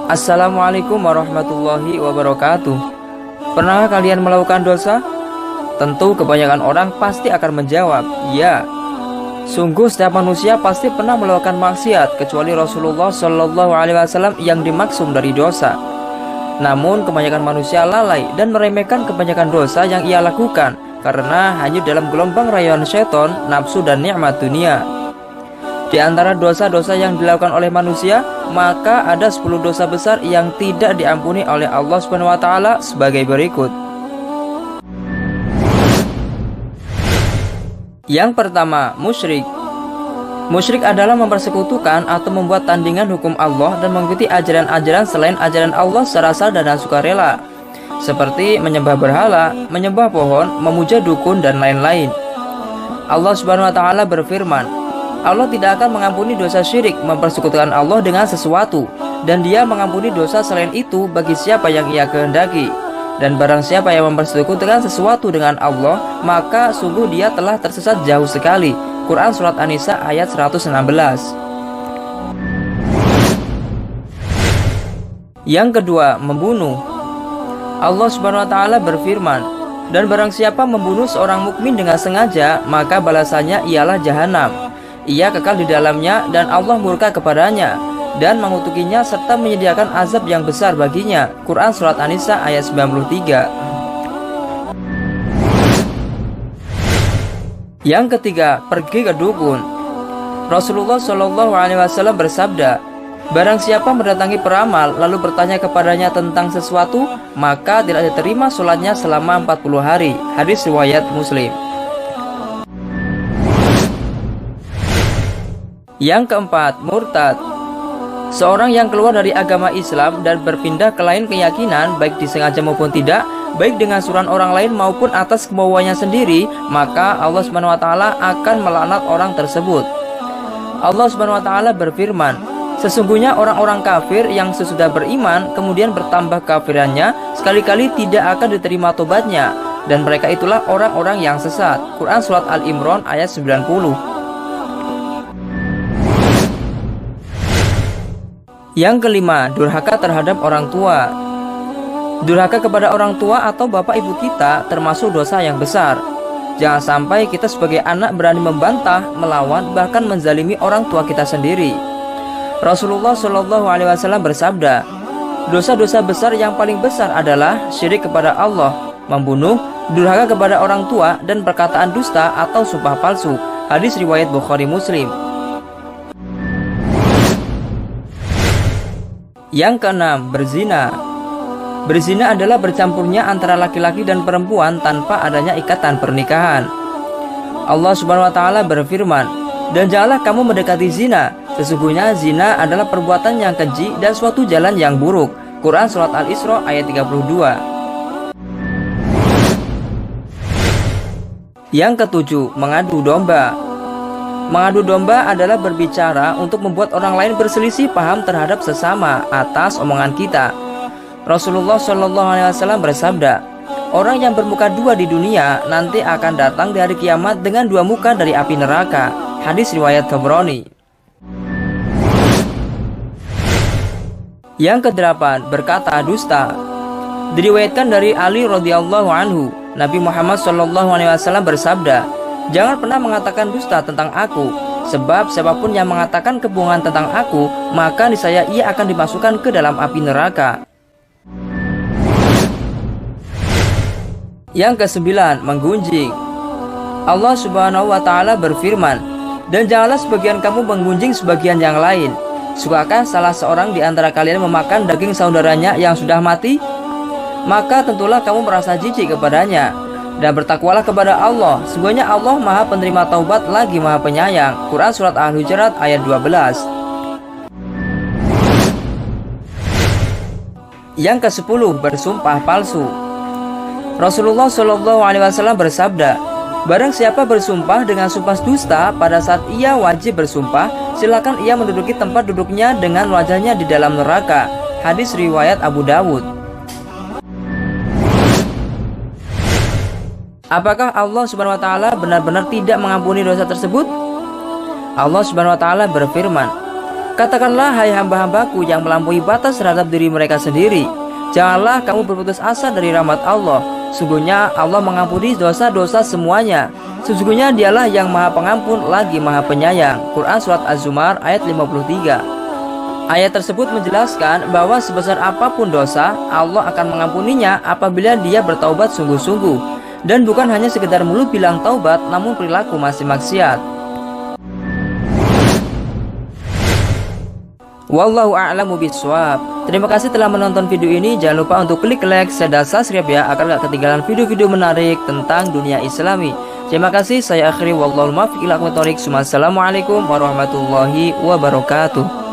Assalamualaikum warahmatullahi wabarakatuh. Pernahkah kalian melakukan dosa? Tentu kebanyakan orang pasti akan menjawab, ya. Sungguh setiap manusia pasti pernah melakukan maksiat, kecuali Rasulullah Shallallahu Alaihi Wasallam yang dimaksum dari dosa. Namun kebanyakan manusia lalai dan meremehkan kebanyakan dosa yang ia lakukan karena hanya dalam gelombang rayuan syaitan, nafsu dan nikmat dunia. Di antara dosa-dosa yang dilakukan oleh manusia, maka ada 10 dosa besar yang tidak diampuni oleh Allah Subhanahu wa taala sebagai berikut. Yang pertama, musyrik. Musyrik adalah mempersekutukan atau membuat tandingan hukum Allah dan mengikuti ajaran-ajaran selain ajaran Allah secara sadar dan sukarela, seperti menyembah berhala, menyembah pohon, memuja dukun, dan lain-lain. Allah Subhanahu wa taala berfirman, Allah tidak akan mengampuni dosa syirik mempersekutukan Allah dengan sesuatu, dan Dia mengampuni dosa selain itu bagi siapa yang Ia kehendaki. Dan barang siapa yang mempersekutukan sesuatu dengan Allah, maka sungguh dia telah tersesat jauh sekali. Quran Surat An-Nisa ayat 116. Yang kedua, membunuh. Allah Subhanahu wa taala berfirman, dan barang siapa membunuh seorang mukmin dengan sengaja, maka balasannya ialah jahanam. Ia kekal di dalamnya dan Allah murka kepadanya dan mengutukinya serta menyediakan azab yang besar baginya. Quran Surat An-Nisa ayat 93. Yang ketiga, pergi ke dukun. Rasulullah Shallallahu Alaihi Wasallam bersabda, barang siapa mendatangi peramal lalu bertanya kepadanya tentang sesuatu, maka tidak diterima sholatnya selama 40 hari. Hadis riwayat Muslim. Yang keempat, murtad. Seorang yang keluar dari agama Islam dan berpindah ke lain keyakinan, baik disengaja maupun tidak, baik dengan suruhan orang lain maupun atas kemauannya sendiri, maka Allah Subhanahu wa taala akan melaknat orang tersebut. Allah Subhanahu wa taala berfirman, sesungguhnya orang-orang kafir yang sesudah beriman kemudian bertambah kafirannya, sekali-kali tidak akan diterima tobatnya, dan mereka itulah orang-orang yang sesat. Quran Surat Al-Imran ayat 90. Yang kelima, durhaka terhadap orang tua. Durhaka kepada orang tua atau bapak ibu kita termasuk dosa yang besar. Jangan sampai kita sebagai anak berani membantah, melawan, bahkan menzalimi orang tua kita sendiri. Rasulullah Shallallahu Alaihi Wasallam bersabda, dosa-dosa besar yang paling besar adalah syirik kepada Allah, membunuh, durhaka kepada orang tua, dan perkataan dusta atau sumpah palsu. Hadis riwayat Bukhari Muslim. Yang keenam, berzina. Berzina adalah bercampurnya antara laki-laki dan perempuan tanpa adanya ikatan pernikahan. Allah Subhanahu wa taala berfirman, dan janganlah kamu mendekati zina, sesungguhnya zina adalah perbuatan yang keji dan suatu jalan yang buruk. Quran Surat Al-Isra ayat 32. Yang ketujuh, mengadu domba. Mengadu domba adalah berbicara untuk membuat orang lain berselisih paham terhadap sesama atas omongan kita. Rasulullah Shallallahu Alaihi Wasallam bersabda, orang yang bermuka dua di dunia nanti akan datang di hari kiamat dengan dua muka dari api neraka. Hadis riwayat Tabrani. Yang kedelapan, berkata dusta. Diriwayatkan dari Ali radhiyallahu anhu, Nabi Muhammad Shallallahu Alaihi Wasallam bersabda, jangan pernah mengatakan dusta tentang aku, sebab siapapun yang mengatakan kebohongan tentang aku, maka niscaya ia akan dimasukkan ke dalam api neraka. Yang kesembilan, menggunjing. Allah Subhanahu wa taala berfirman, dan janganlah sebagian kamu menggunjing sebagian yang lain. Sukakah salah seorang di antara kalian memakan daging saudaranya yang sudah mati? Maka tentulah kamu merasa jijik kepadanya. Dan bertakwalah kepada Allah, sesungguhnya Allah Maha Penerima Taubat lagi Maha Penyayang. Quran Surat Al-Hujurat ayat 12. Yang ke-10, bersumpah palsu. Rasulullah Shallallahu Alaihi Wasallam bersabda, barang siapa bersumpah dengan sumpah dusta pada saat ia wajib bersumpah, silakan ia menduduki tempat duduknya dengan wajahnya di dalam neraka. Hadis riwayat Abu Dawud. Apakah Allah Subhanahu wa taala benar-benar tidak mengampuni dosa tersebut? Allah Subhanahu wa taala berfirman, Katakanlah, hai hamba-hambaku yang melampaui batas terhadap diri mereka sendiri, janganlah kamu berputus asa dari rahmat Allah. Sungguhnya Allah mengampuni dosa-dosa semuanya. Sesungguhnya dialah yang maha pengampun lagi maha penyayang. Quran Surat Az-Zumar ayat 53. Ayat tersebut menjelaskan bahwa sebesar apapun dosa, Allah akan mengampuninya apabila dia bertaubat sungguh-sungguh. Dan bukan hanya sekedar mulut bilang taubat, namun perilaku masih maksiat. Wallahu a'lamu bishawab. Terima kasih telah menonton video ini. Jangan lupa untuk klik like, share, dan subscribe ya, agar gak ketinggalan video-video menarik tentang dunia Islami. Terima kasih. Saya akhiri, wallahul muwaffiq ila aqwamit thoriq. Wassalamualaikum warahmatullahi wabarakatuh.